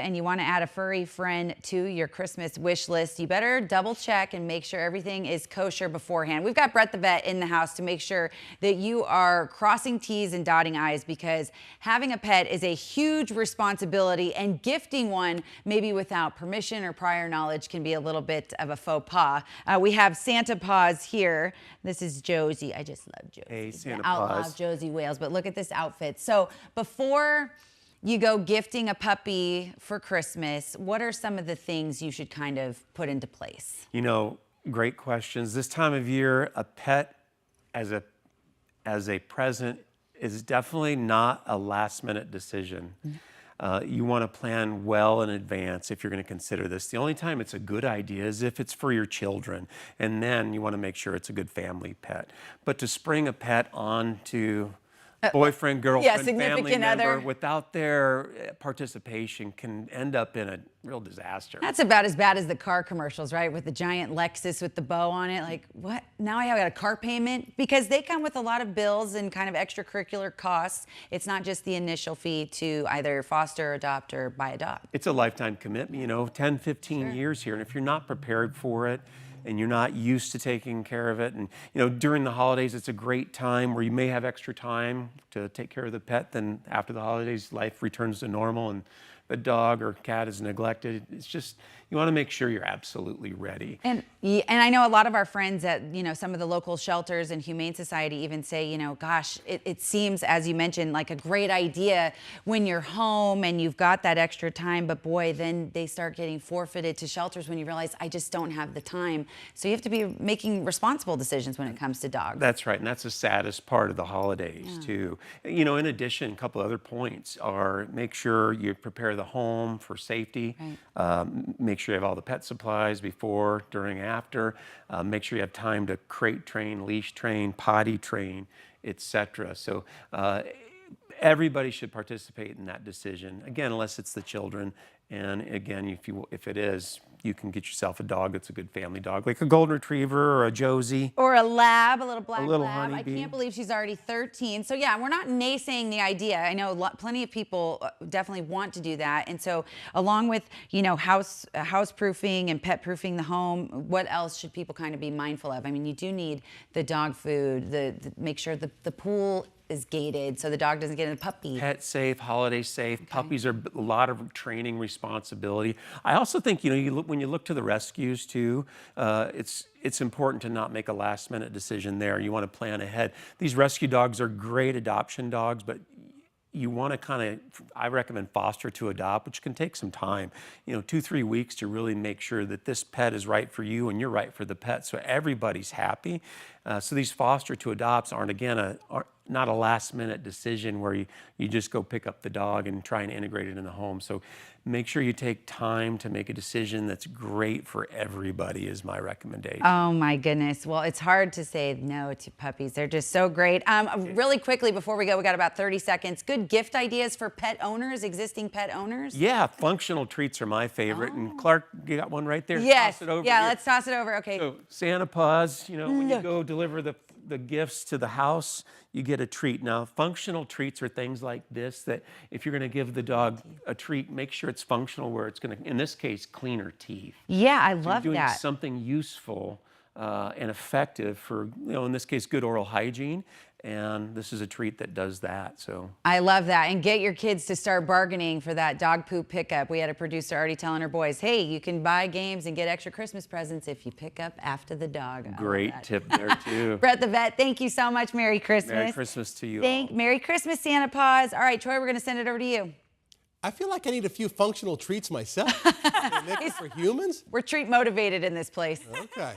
and you want to add a furry friend to your Christmas wish list, you better double check and make sure everything is kosher beforehand. We've got Brett the vet in the house to make sure that you are crossing T's and dotting I's, because having a pet is a huge responsibility, and gifting one maybe without permission or prior knowledge can be a little bit of a faux pas. We have Santa Paws here. This is Josie. I just love Josie. Hey, Santa Outlaw Paws. Josie Wales, but look at this outfit. So before you go gifting a puppy for Christmas, what are some of the things you should kind of put into place? You know, great questions. This time of year, a pet as a present is definitely not a last-minute decision. You want to plan well in advance if you're going to consider this. The only time it's a good idea is if it's for your children, and then you want to make sure it's a good family pet. But to spring a pet onto boyfriend, girlfriend, family member other without their participation can end up in a real disaster. That's about as bad as the car commercials, right? With the giant Lexus with the bow on it. Like, what? Now I got a car payment? Because they come with a lot of bills and kind of extracurricular costs. It's not just the initial fee to either foster, adopt, or buy a dog. It's a lifetime commitment, 10, 15 Sure. years here. And if you're not prepared for it, and you're not used to taking care of it, and during the holidays, it's a great time where you may have extra time to take care of the pet. Then after the holidays, life returns to normal, and the dog or cat is neglected. It's just, you want to make sure you're absolutely ready. And I know a lot of our friends at some of the local shelters and Humane Society even say, gosh, it seems, as you mentioned, like a great idea when you're home and you've got that extra time, but boy, then they start getting forfeited to shelters when you realize, I just don't have the time. So you have to be making responsible decisions when it comes to dogs. That's right, and that's the saddest part of the holidays too. In addition, a couple other points are make sure you prepare the home for safety. Right. Make sure you have all the pet supplies before, during, after. Make sure you have time to crate train, leash train, potty train, etc. So everybody should participate in that decision. Again, unless it's the children. And again, if it is, you can get yourself a dog that's a good family dog, like a golden retriever or a Josie. Or a lab, a little black lab. honeybee. I can't believe she's already 13. So yeah, we're not naysaying the idea. I know plenty of people definitely want to do that. And so along with, house proofing and pet proofing the home, what else should people kind of be mindful of? I mean, you do need the dog food, make sure the pool is gated so the dog doesn't get in a puppy. Pet safe, holiday safe. Okay. Puppies are a lot of training responsibility. I also think, when you look to the rescues too, it's important to not make a last minute decision there. You want to plan ahead. These rescue dogs are great adoption dogs, but you want to I recommend foster to adopt, which can take some time, 2-3 weeks to really make sure that this pet is right for you and you're right for the pet, so everybody's happy. So these foster to adopts aren't, again, not a last minute decision where you just go pick up the dog and try and integrate it in the home. So make sure you take time to make a decision that's great for everybody is my recommendation. Oh my goodness. Well, it's hard to say no to puppies. They're just so great. Really quickly before we go, we got about 30 seconds. Good gift ideas for pet owners, existing pet owners? Yeah, functional treats are my favorite. And Clark, you got one right there? Yes. Toss it over Yeah, here. let's toss it over. Okay. So Santa Paws, when you go deliver the gifts to the house, you get a treat. Now, functional treats are things like this, that if you're going to give the dog a treat, make sure it's functional, where it's going to, in this case, clean her teeth. Yeah, I So love doing that. something useful and effective for, in this case, good oral hygiene. And this is a treat that does that. So I love that. And get your kids to start bargaining for that dog poop pickup. We had a producer already telling her boys, hey, you can buy games and get extra Christmas presents if you pick up after the dog. Great tip there, too. Brett the vet, thank you so much. Merry Christmas. Merry Christmas to you all. Merry Christmas, Santa Paws. All right, Troy, we're going to send it over to you. I feel like I need a few functional treats myself. Can I make it for humans? We're treat motivated in this place. Okay.